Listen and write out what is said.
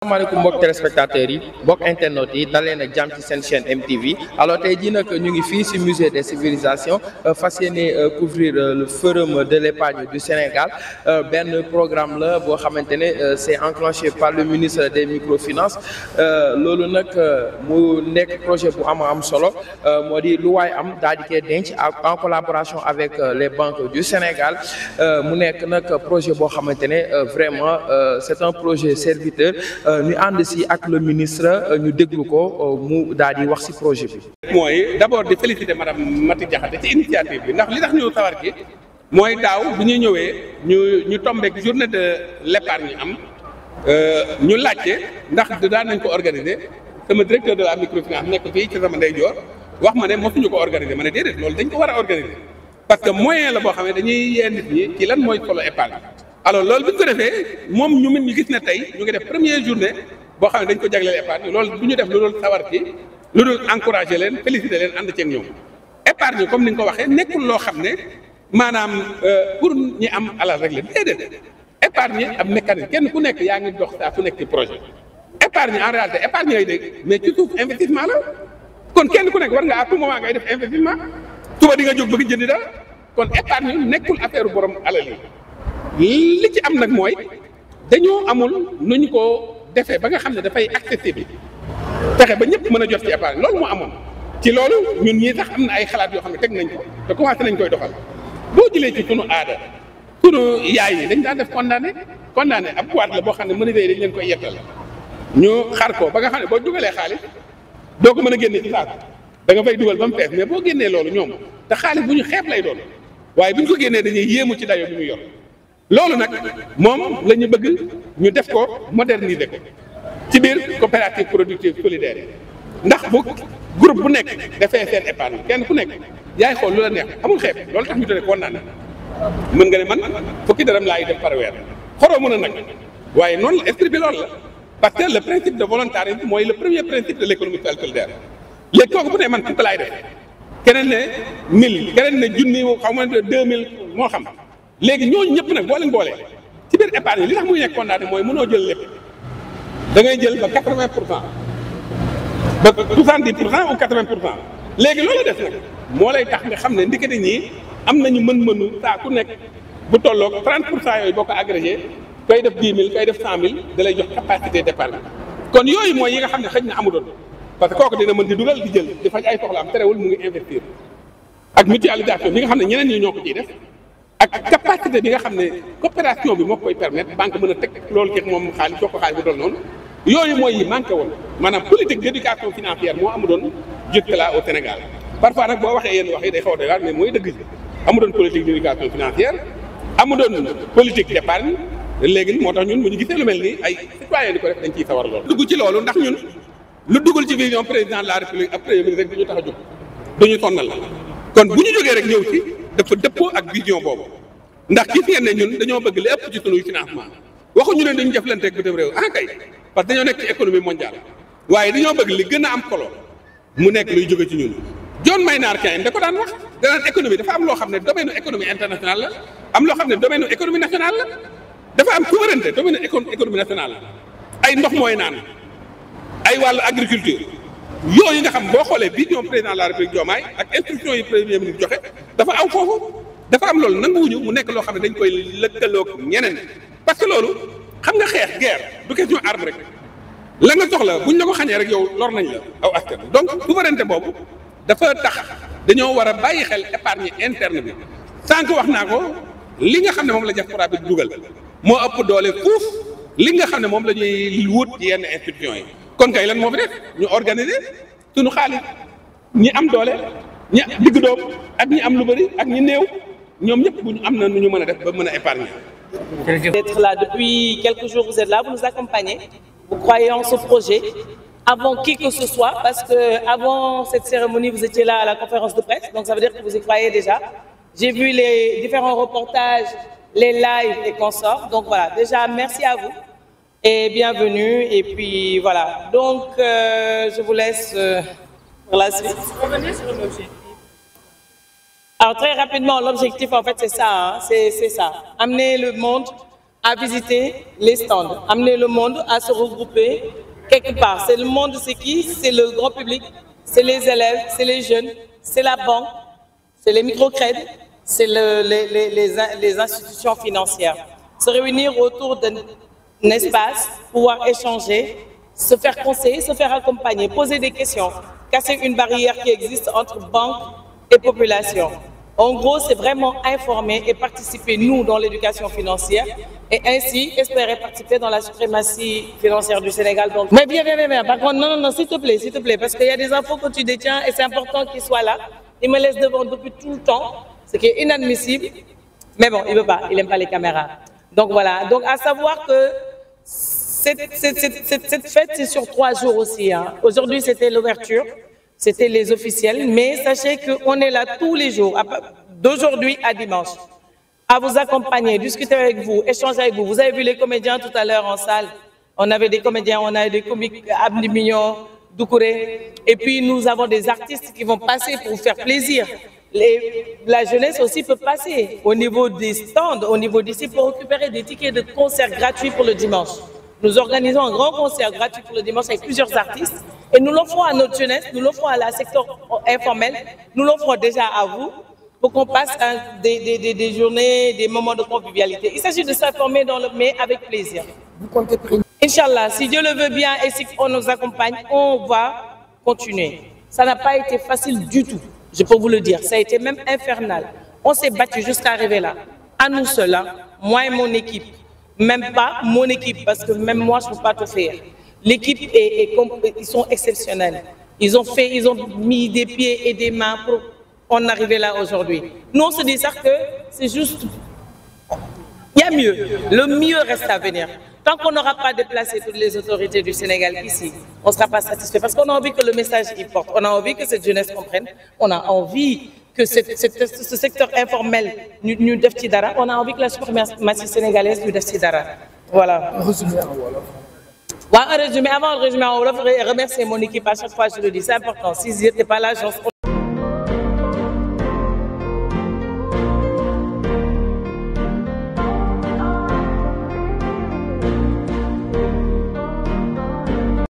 asalaamaaleykum mbokk téléspectateurs yi mbokk internautes yi dalee nag jàmm ci seen chaîne MTV alors tey jii nag ñu ngi fii ci musée des civilisations fas yéene couvrir le forum de l'épargne du Sénégal benn programme la boo xamante ne c'est enclenché par le ministre des microfinances loolu nag mu nekk projet bu am solo moo di lu waay am daal di koy denc en collaboration avec les banques du Sénégal mu nekk nag projet boo xamante ne vraiment c'est un projet serviteur ñu ànd si ak le ministre ñu déglu ko mu daal di wax si projet bi. mooy d'abord di féliciter madame Mati Diakhaté ci initiative bi ndax li tax ñu sawar gi mooy daaw bi ñu ñëwee ñu tombeek journée de l'épargne am ñu laajte ndax daan nañ ko organiser sama directeur de la microfinance nekk fii ci sama ndeyjoor wax ma ne mosuñu ko organiser ma ne déedéet loolu dañ ko war a organiser parce que moyen la boo xam ne dañuy yee nit ñi ci lan mooy solo épargne. alors loolu bi ñu ko defee moom ñu mën ñu gis ne tey ñu ngi def première journée boo xam ne dañ ko jagleel épargne loolu du ñu def lu dul sawar ci lu dul encourager leen féliciter leen ànd ceeg ñoom épargne comme ni nga ko waxee nekkul loo xam ne maanaam pour ñi am alal rek la déedéet épargne am mécanisme kenn ku nekk yaa ngi dox saa ku nekk ci projet épargne en réalité épargne yooyu dégg mais ci suuf investissement la kon kenn ku nekk war nga à tout moment ngay def investissement suba di nga jóg bëgg jëndi dara kon épargne nekkul affaire borom alal yi li ci am nag mooy dañoo amul nuñ ko defee ba nga xam ne dafay accessible fexe ba ñëpp mën a jot ci épargne loolu moo amoon ci loolu ñun ñii sax am na ay xalaat yoo xam ne teg nañ ko te commencé nañ koy doxal boo jëlee ci sunu aada sunu yaay yi dañ daan def condamné ab boîte la boo xam ne menuisier yi dañ leen koy yettal ñu xar ko ba nga xam ne boo dugalee xaalis doo ko mën a génne ci saako da nga fay dugal ba mu fees mais boo génnee loolu ñoom te xaalis bu ñu xeeb lay doon waaye bu ñu ko génnee dañuy yéemu ci dayo bi ñu yor loolu nag moom la ñu bëgg ñu def ko moderniser ko ci biir coopérative productive solidaire yi ndax bu groupe bu nekk dafay seen épargne kenn ku nekk yaay xool lu la neex amul xeeb loolu tax ñu tuddee ko naan mën nga ne man fukki dërëm laay def par weer xoroo mën a nag waaye noonu la esprit bi loolu la parce que le principe de volontarisme mooy le premier principe de l'économie solidaire léegi kooku bu ne man fukk laay def keneen ne 1000 keneen ne junni xaw ma 2000 moo xam léegi ñooñu ñëpp nag boo leen boolee ci biir épargne li tax muy nekk condamné mooy mënoo jël lépp da ngay jël ba 80 pour cent ba 70 pour cent ou 80 pour cent léegi loolu def nag moo lay tax nga xam ne ndikete ñii am nañu mën-mënu saa ku nekk bu tolloog 30 pour cent yooyu boo ko agrégé koy def 10 000 koy def 100 000 da lay jox capacité d'épargne kon yooyu mooy yi nga xam ne xëy na amudoon parce que kooku dina mën di dugal di jël di faj ay soxla am terewul mu ngi investir ak mutualisation bi nga xam ne ñeneen ñi ñoo ko ciy def ak capacité bi nga xam ne coopération bi moo koy permettre banque mën a teg loolu keeg moom xaalis jox ko xaalis bu doon noonu yooyu mooy yi manqué woon maanaam politique d'éducation financière moo amu doon jusque là au Sénégal parfois nag boo waxee yenn wax yi day xaw a doy waar mais mooy dëgg si amu doon politique d'éducation financière amu doon politique d'épargne léegi moo tax ñun bu ñu gisee lu mel ni ay citoyen di ko def dañ ciy sawar loolu dugg ci loolu ndax ñun lu dugal ci vision président de la république ak premier ministre rek du ñu tax a jóg duñu sonnal la kon bu ñu jógee rek ñëw ci dafa dëppoo ak vision boobu ndax gis ngeen ne ñun dañoo bëgg li ëpp ci sunuy financement waxuñu ne dañu jëflante ak bitim réew ah kay parce que dañoo nekk ci économie mondiale waaye dañoo bëgg li gën a am solo mu nekk luy jóge ci ñun John Maynard Keynes da ko daan wax danaan économie dafa am loo xam ne domaine économie internationale la am loo xam ne domaine économie nationale la dafa am souveraineté domaine économie nationale la ay ndox mooy naan ay wàllu agriculture yooyu nga xam boo xoolee vision président de la république Diomaye ak instruction yi premier ministre joxe dafa aw foofu dafa am loolu nanguwuñu mu nekk loo xam ne dañ koy lëkkaloog ñeneen parce que loolu xam nga xeex guerre du question arme rek la nga soxla buñ la ko xañee rek yow lor nañ la aw askan donc souveraineté boobu dafa tax dañoo war a bàyyi xel épargne interne bi sànq wax naa ko li nga xam ne moom la diaspora bi dugal moo ëpp doole fuuf li nga xam ne moom la ñuy wut ci yenn institutions yi kon kay lan moo fi def ñu organiser suñu xaalis ñi am doole ñi digg doom ak ñi am lu bëri ak ñi néew ñoom ñëpp bu ñu am na nu ñu mën a def ba mën a épargner. D'être là depuis quelques jours, vous êtes là, vous nous accompagnez, vous croyez en ce projet avant qui que ce soit, parce que avant cette cérémonie, vous étiez là à la conférence de presse, donc ça veut dire que vous y croyez déjà. J'ai vu les différents reportages, les lives et consorts, donc voilà, déjà merci à vous et bienvenue, et puis voilà, donc je vous laisse pour la suite. Revenez sur l'objectif. Alors très rapidement, l'objectif en fait c'est ça, hein, c'est ça, amener le monde à visiter les stands, amener le monde à se regrouper quelque part. C'est le monde, c'est qui? C'est le grand public, c'est les élèves, c'est les jeunes, c'est la banque, c'est les microcrédits, c'est les institutions financières. Se réunir autour d'un espace, pouvoir échanger, se faire conseiller, se faire accompagner, poser des questions, casser une barrière qui existe entre banque et population. En gros, c'est vraiment informer et participer, nous, dans l'éducation financière, et ainsi espérer participer dans la suprématie financière du Sénégal. Donc... Mais bien, par contre, non, s'il te plaît, parce qu'il y a des infos que tu détiens et c'est important qu'ils soient là. Il me laisse devant depuis tout le temps, ce qui est inadmissible. Mais bon, il ne veut pas, il n'aime pas les caméras. Donc voilà, donc à savoir que cette fête, c'est sur 3 jours aussi. Hein. Aujourd'hui, c'était l'ouverture. C'était les officiels, mais sachez qu'on est là tous les jours, d'aujourd'hui à dimanche, à vous accompagner, discuter avec vous, échanger avec vous. Vous avez vu les comédiens tout à l'heure en salle. On avait des comédiens, on avait des comiques, Abdi Mignon, Doucouré. Et puis nous avons des artistes qui vont passer pour vous faire plaisir. La jeunesse aussi peut passer au niveau des stands, au niveau d'ici, pour récupérer des tickets de concert gratuits pour le dimanche. Nous organisons un grand concert gratuit pour le dimanche avec plusieurs artistes et nous l'offrons à notre jeunesse, nous l'offrons à la secteur informel, nous l'offrons déjà à vous pour qu'on passe des journées, des moments de convivialité. Il s'agit de s'informer mais avec plaisir. Vous comptez prendre... Inch'Allah, si Dieu le veut bien et si on nous accompagne, on va continuer. Ça n'a pas été facile du tout, je peux vous le dire. Ça a été même infernal. On s'est battu jusqu'à arriver là. À nous seuls, hein, moi et mon équipe. Même pas mon équipe, parce que même moi, je ne peux pas tout faire. L'équipe, ils sont exceptionnels. Ils ont mis des pieds et des mains pour en arriver là aujourd'hui. Nous, on se dit ça que c'est juste... Il y a mieux. Le mieux reste à venir. Tant qu'on n'aura pas déplacé toutes les autorités du Sénégal ici, on ne sera pas satisfait. Parce qu'on a envie que le message y porte. On a envie que cette jeunesse comprenne. On a envie que ce secteur informel nous def ci dara. On a envie que la suprématie sénégalaise nous def ci dara. Voilà. Un résumé avant le résumé en Wolof, remercier mon équipe à chaque fois, je le dis, c'est important. Si je n'étais pas là,